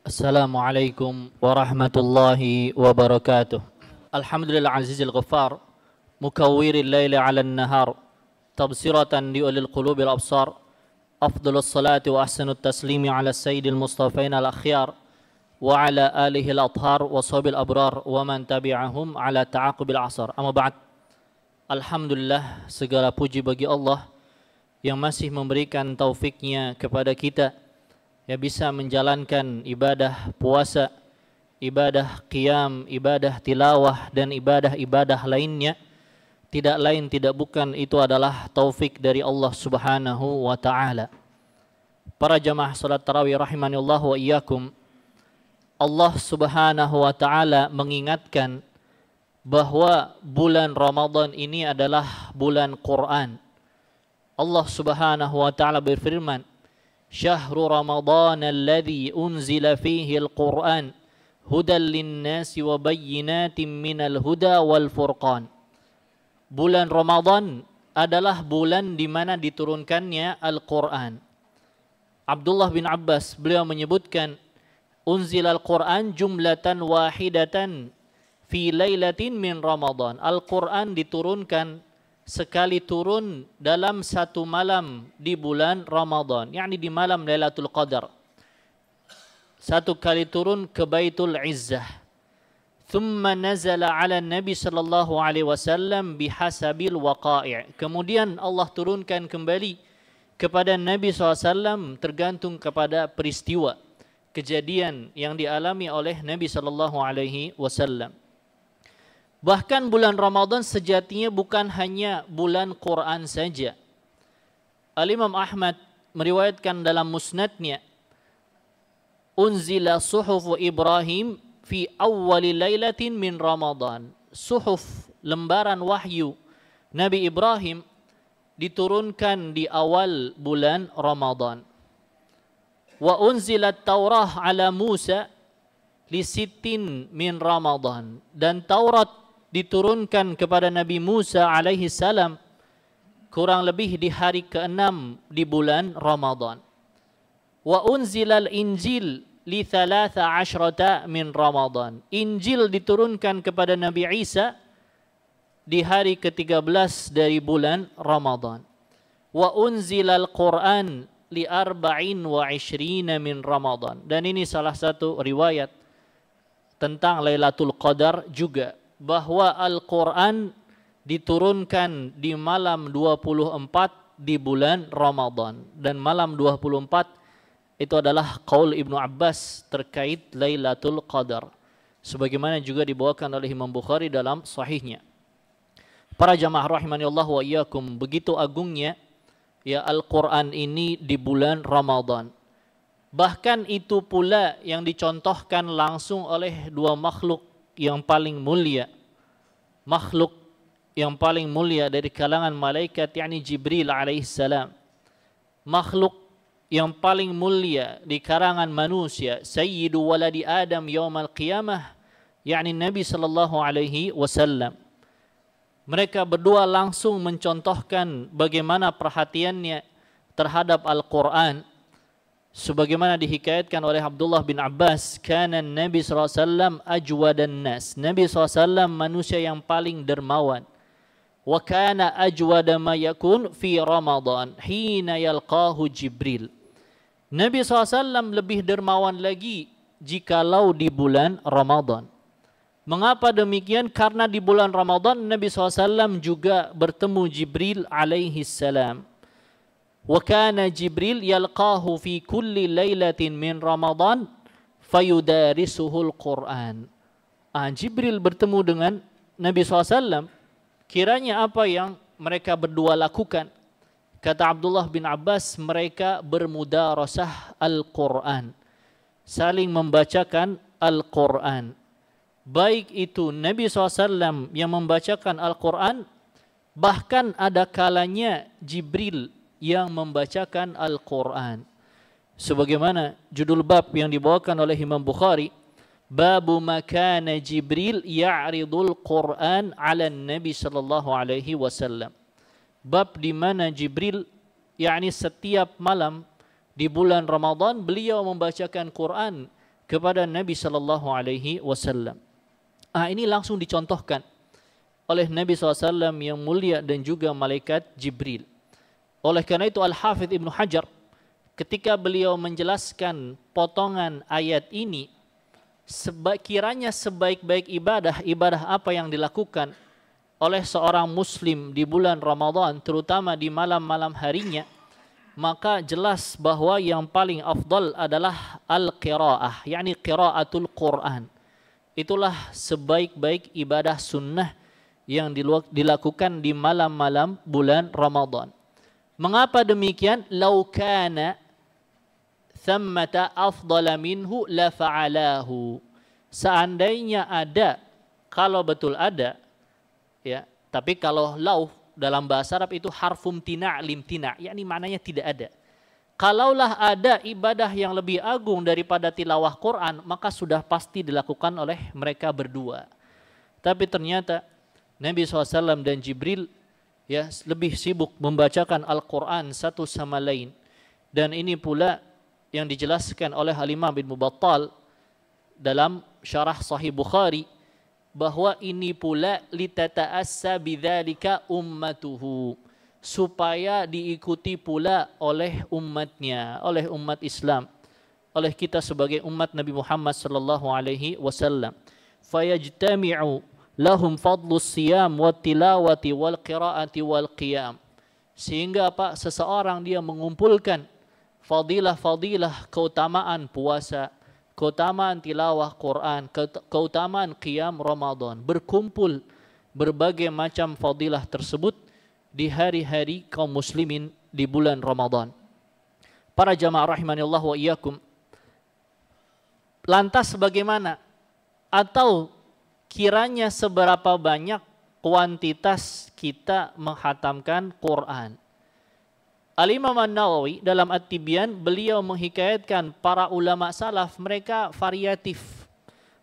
Assalamualaikum warahmatullahi wabarakatuh. Alhamdulillah azizil ghaffar, mukawwiril laili 'alan nahar, tabsiratan li ulil qulubil absar. Afdhalus salati wa ahsanut taslimi 'ala sayyidil mustafain al akhyar wa 'ala alihi al athhar wa sahbil abrar wa man tabi'ahum 'ala ta'aqubil asar. Amma ba'd. Alhamdulillah, segala puji bagi Allah yang masih memberikan taufiknya kepada kita yang bisa menjalankan ibadah puasa, ibadah qiyam, ibadah tilawah, dan ibadah-ibadah lainnya. Tidak lain, tidak bukan, itu adalah taufik dari Allah subhanahu wa ta'ala. Para jamaah salat tarawih rahimanillah wa iyyakum, Allah subhanahu wa ta'ala mengingatkan bahwa bulan Ramadan ini adalah bulan Quran. Allah subhanahu wa ta'ala berfirman, Syahru Ramadan alladhi unzila fihi al-Quran hudan linnasi wa bayyinatin minal huda wal furqan. Bulan Ramadan adalah bulan di mana diturunkannya Al-Quran. Abdullah bin Abbas beliau menyebutkan, unzila al-Quran jumlatan wahidatan fi lailatin min Ramadan. Al-Quran diturunkan sekali turun dalam satu malam di bulan Ramadan, yakni di malam Lailatul Qadar. Satu kali turun ke Baitul Izzah. Thumma nazala ala Nabi sallallahu alaihi wasallam bihasabil waqai'. Kemudian Allah turunkan kembali kepada Nabi SAW tergantung kepada peristiwa, kejadian yang dialami oleh Nabi sallallahu alaihi wasallam. Bahkan bulan Ramadan sejatinya bukan hanya bulan Quran saja. Al-Imam Ahmad meriwayatkan dalam musnadnya, unzila suhuf Ibrahim fi awwali lailatin min Ramadan. Suhuf, lembaran wahyu Nabi Ibrahim diturunkan di awal bulan Ramadan. Wa unzilat Taurah ala Musa li sittin min Ramadan. Dan Taurat diturunkan kepada Nabi Musa alaihi salam kurang lebih di hari ke-6 di bulan Ramadan. Wa unzilal Injil li 13 min Ramadan. Injil diturunkan kepada Nabi Isa di hari ke-13 dari bulan Ramadan. Wa unzilal Quran li 24 min Ramadan. Dan ini salah satu riwayat tentang Lailatul Qadar juga, bahwa Al-Quran diturunkan di malam 24 di bulan Ramadan. Dan malam 24 itu adalah qaul Ibnu Abbas terkait Lailatul Qadar, sebagaimana juga dibawakan oleh Imam Bukhari dalam sahihnya. Para jamaah rahimanillah wa iyyakum, begitu agungnya ya Al-Quran ini di bulan Ramadan. Bahkan itu pula yang dicontohkan langsung oleh dua makhluk yang paling mulia, makhluk yang paling mulia dari kalangan malaikat, yakni Jibril alaihissalam. Makhluk yang paling mulia di kalangan manusia, sayyidu waladi Adam yaumal qiyamah, yakni Nabi sallallahu alaihi wasallam. Mereka berdua langsung mencontohkan bagaimana perhatiannya terhadap Al-Quran. Sebagaimana dihikayatkan oleh Abdullah bin Abbas, kana Nabi SAW ajwadan nas. Nabi SAW manusia yang paling dermawan. Wa kana ajwada ma yakun fi Ramadan hina yalqahu Jibril. Nabi SAW lebih dermawan lagi jikalau di bulan Ramadan. Mengapa demikian? Karena di bulan Ramadan Nabi SAW juga bertemu Jibril alaihi salam. Wa kana Jibril yalqahu fi kulli lailatin min Ramadan fayudarisuhul Quran. Jibril bertemu dengan Nabi SAW. Kiranya apa yang mereka berdua lakukan? Kata Abdullah bin Abbas, mereka bermudarasah Al-Quran, saling membacakan Al-Quran. Baik itu Nabi SAW yang membacakan Al-Quran, bahkan ada kalanya Jibril yang membacakan Al-Quran. Sebagaimana judul bab yang dibawakan oleh Imam Bukhari, Babu makana Jibril ya'ridul Quran ala Nabi sallallahu alaihi wasallam. Bab di mana Jibril, yakni setiap malam di bulan Ramadan beliau membacakan Quran kepada Nabi sallallahu alaihi wasallam. Ini langsung dicontohkan oleh Nabi SAW yang mulia dan juga malaikat Jibril. Oleh karena itu Al-Hafidh Ibnu Hajar ketika beliau menjelaskan potongan ayat ini, kiranya sebaik-baik ibadah apa yang dilakukan oleh seorang muslim di bulan Ramadan, terutama di malam-malam harinya, maka jelas bahwa yang paling afdal adalah al-qiraah, yakni qiraatul Quran. Itulah sebaik-baik ibadah sunnah yang dilakukan di malam-malam bulan Ramadan. Mengapa demikian? Lau kana thammata afdala minhu la fa'alahu. Seandainya ada, kalau betul ada, ya, tapi kalau lau dalam bahasa Arab itu harfum tina' limtina', yakni maknanya tidak ada. Kalaulah ada ibadah yang lebih agung daripada tilawah Quran, maka sudah pasti dilakukan oleh mereka berdua. Tapi ternyata Nabi SAW dan Jibril ya lebih sibuk membacakan Al-Quran satu sama lain. Dan ini pula yang dijelaskan oleh Al-Imam Ibnu Battal dalam syarah Sahih Bukhari, bahwa ini pula litata'assa bidzalika ummatuhu, supaya diikuti pula oleh umatnya, oleh umat Islam, oleh kita sebagai umat Nabi Muhammad sallallahu alaihi wasallam. Fayajtami'u lahum fadlus siyam wat tilawati wal qiraati wal qiyam. Sehingga seseorang dia mengumpulkan fadilah-fadilah, keutamaan puasa, keutamaan tilawah Quran, keutamaan qiyam Ramadan, berkumpul berbagai macam fadilah tersebut di hari-hari kaum muslimin di bulan Ramadan. Para jamaah rahimanillah wa iyyakum, lantas bagaimana atau kiranya seberapa banyak kuantitas kita menghatamkan Quran? Al-Imam An-Nawawi dalam At-Tibyan beliau menghikayatkan para ulama salaf, mereka variatif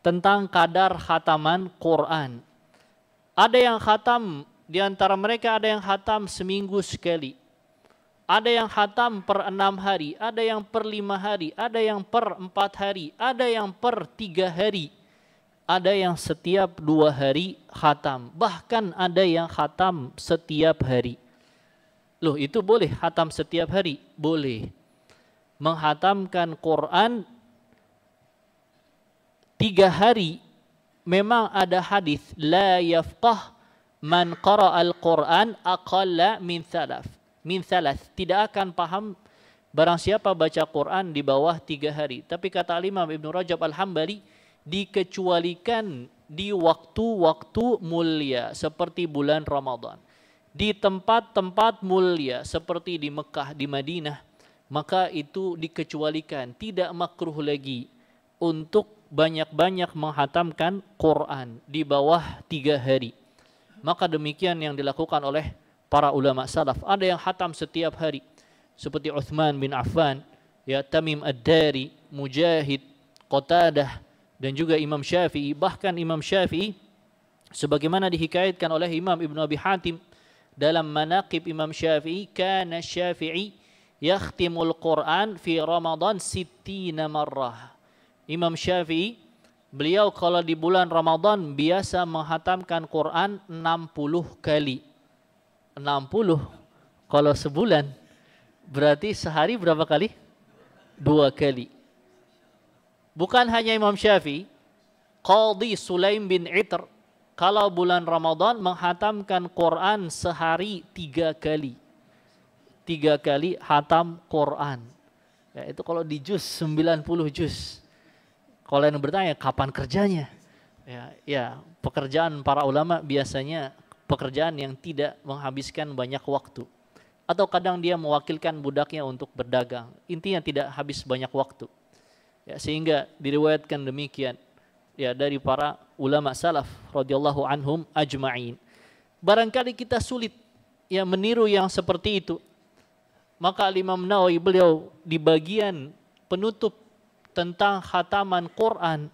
tentang kadar khataman Quran. Ada yang khatam, di antara mereka ada yang khatam seminggu sekali, ada yang khatam per 6 hari, ada yang per 5 hari, ada yang per 4 hari, ada yang per 3 hari, ada yang setiap 2 hari khatam, bahkan ada yang khatam setiap hari. Loh, itu boleh khatam setiap hari? Boleh. Menghatamkan Quran 3 hari, memang ada hadis la yafqah man qara'al Quran aqalla min thalath. Tidak akan paham barang siapa baca Quran di bawah 3 hari. Tapi kata Imam Ibnu Rajab Al-Hambali, dikecualikan di waktu-waktu mulia seperti bulan Ramadan, di tempat-tempat mulia seperti di Mekah, di Madinah, maka itu dikecualikan, tidak makruh lagi untuk banyak-banyak menghatamkan Quran di bawah 3 hari. Maka demikian yang dilakukan oleh para ulama salaf. Ada yang khatam setiap hari seperti Uthman bin Affan, ya, Tamim Ad-Dari, Mujahid, Qatadah, dan juga Imam Syafi'i. Bahkan Imam Syafi'i sebagaimana dihikayatkan oleh Imam Ibnu Abi Hatim dalam Manaqib Imam Syafi'i, kana Syafi'i yakhtimul Quran fi Ramadan 60 marrah. Imam Syafi'i beliau kalau di bulan Ramadan biasa menghatamkan Quran 60 kali. 60 kalau sebulan berarti sehari berapa kali? 2 kali. Bukan hanya Imam Syafi'i, Qadhi Sulaim bin Itr kalau bulan Ramadan menghatamkan Quran sehari 3 kali. 3 kali hatam Quran. Ya, itu kalau di juz 90 juz. Kalau yang bertanya kapan kerjanya? Ya, pekerjaan para ulama biasanya pekerjaan yang tidak menghabiskan banyak waktu. Atau kadang dia mewakilkan budaknya untuk berdagang. Intinya tidak habis banyak waktu. Ya, sehingga diriwayatkan demikian ya dari para ulama salaf radhiyallahu anhum ajma'in. Barangkali kita sulit ya meniru yang seperti itu. Maka Imam Nawawi beliau di bagian penutup tentang khataman Quran,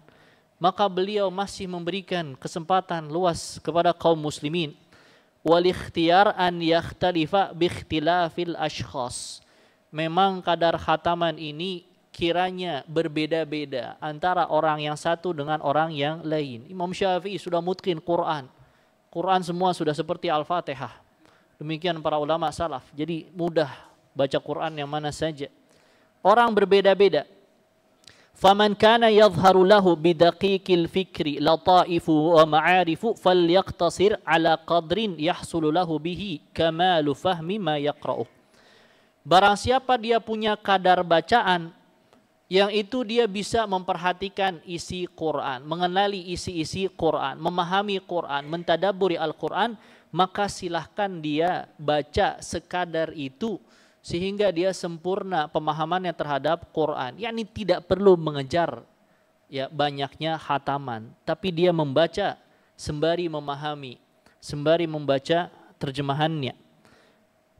maka beliau masih memberikan kesempatan luas kepada kaum muslimin. Wal ikhtiyar an yakhtalifa bi ikhtilafil ashkhas. Memang kadar khataman ini kiranya berbeda-beda antara orang yang satu dengan orang yang lain. Imam Syafi'i sudah mutqin Quran. Quran semua sudah seperti Al-Fatihah. Demikian para ulama salaf. Jadi mudah baca Quran yang mana saja. Orang berbeda-beda. Faman kana yadhharu lahu bidaqiqil fikri lataifu wa ma'arifu falyaqtasir ala qadrin yahsulu lahu bihi kamalu fahmi ma yaqra'uh. Barang siapa dia punya kadar bacaan yang itu dia bisa memperhatikan isi Quran, mengenali isi-isi Quran, memahami Quran, mentadaburi Al-Quran, maka silahkan dia baca sekadar itu sehingga dia sempurna pemahamannya terhadap Quran. Yakni tidak perlu mengejar ya banyaknya khataman, tapi dia membaca sembari memahami, sembari membaca terjemahannya.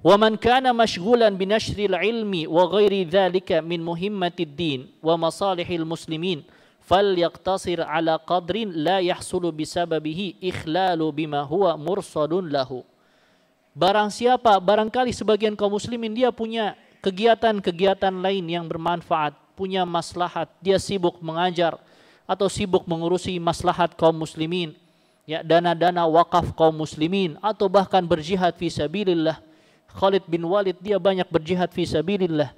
وَمَنْ كَانَ مَشْغُولًا بِنَشْرِ الْعِلْمِ وَغَيْرِ ذَلِكَ مِنْ مُهِمَّةِ الدِّينِ وَمَصَالِحِ الْمُسْلِمِينَ فَلْيَقْتَصِرْ عَلَى قَدْرٍ لَا يَحْصُلُ بِسَبَبِهِ إِخْلَالُ بِمَا هُوَ مُرْصَدٌ لَهُ. Barang siapa, barangkali sebagian kaum muslimin dia punya kegiatan-kegiatan lain yang bermanfaat, punya maslahat, dia sibuk mengajar atau sibuk mengurusi maslahat kaum muslimin, ya dana-dana wakaf kaum muslimin atau bahkan berjihad fi sabilillah. Khalid bin Walid dia banyak berjihad fi sabilillah,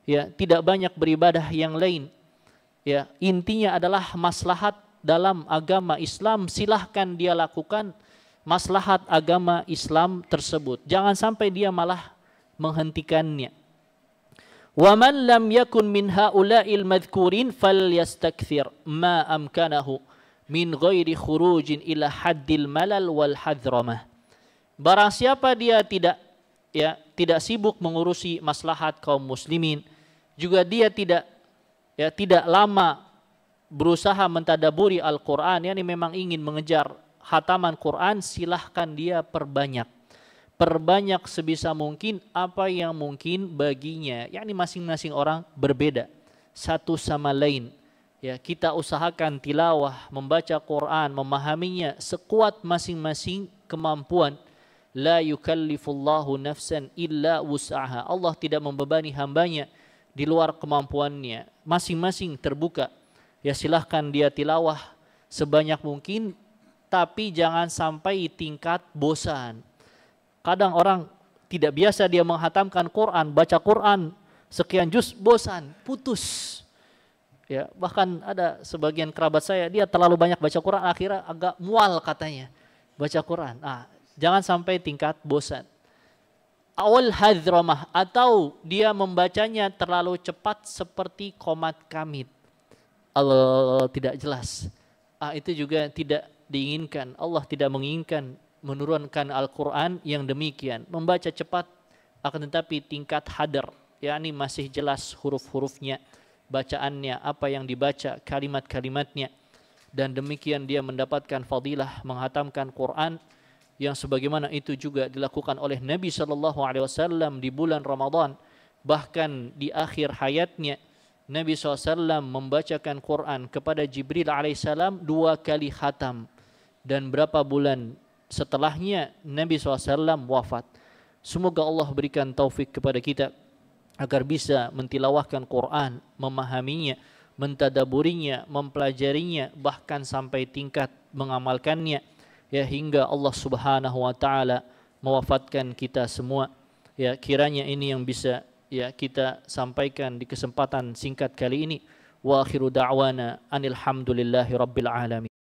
ya tidak banyak beribadah yang lain. Ya intinya adalah maslahat dalam agama Islam, silahkan dia lakukan maslahat agama Islam tersebut. Jangan sampai dia malah menghentikannya. Wa man lam yakun min haula'il madhkurin falyastakthir ma amkanahu min ghairi khurujin ila haddil malal wal hadramah. Barang siapa dia tidak sibuk mengurusi maslahat kaum muslimin, juga dia tidak lama berusaha mentadaburi Al-Quran, yakni memang ingin mengejar khataman Quran, silahkan dia perbanyak sebisa mungkin apa yang mungkin baginya. Yakni masing-masing orang berbeda satu sama lain. Ya, kita usahakan tilawah, membaca Quran, memahaminya sekuat masing-masing kemampuan. La yukallifullahu nafsan illa wus'aha. Allah tidak membebani hambanya di luar kemampuannya. Masing-masing terbuka. Ya silahkan dia tilawah sebanyak mungkin, tapi jangan sampai tingkat bosan. Kadang orang tidak biasa dia menghatamkan Quran, baca Quran sekian juz, bosan, putus. Ya, bahkan ada sebagian kerabat saya, dia terlalu banyak baca Quran, akhirnya agak mual katanya baca Quran. Jangan sampai tingkat bosan. Awal hadramah, atau dia membacanya terlalu cepat seperti qomat kamit. Allah tidak jelas. Itu juga tidak diinginkan. Allah tidak menginginkan menurunkan Al-Quran yang demikian. Membaca cepat akan tetapi tingkat hadar, yakni masih jelas huruf-hurufnya, bacaannya, apa yang dibaca, kalimat-kalimatnya. Dan demikian dia mendapatkan fadilah menghatamkan Quran, yang sebagaimana itu juga dilakukan oleh Nabi SAW di bulan Ramadan. Bahkan di akhir hayatnya Nabi SAW membacakan Quran kepada Jibril alaihissalam 2 kali khatam. Dan berapa bulan setelahnya Nabi SAW wafat. Semoga Allah berikan taufik kepada kita agar bisa mentilawahkan Quran, memahaminya, mentadaburinya, mempelajarinya, bahkan sampai tingkat mengamalkannya. Ya hingga Allah Subhanahu wa taala mewafatkan kita semua. Ya kiranya ini yang bisa ya kita sampaikan di kesempatan singkat kali ini. Wa akhiru da'wana anil hamdulillahi rabbil alamin.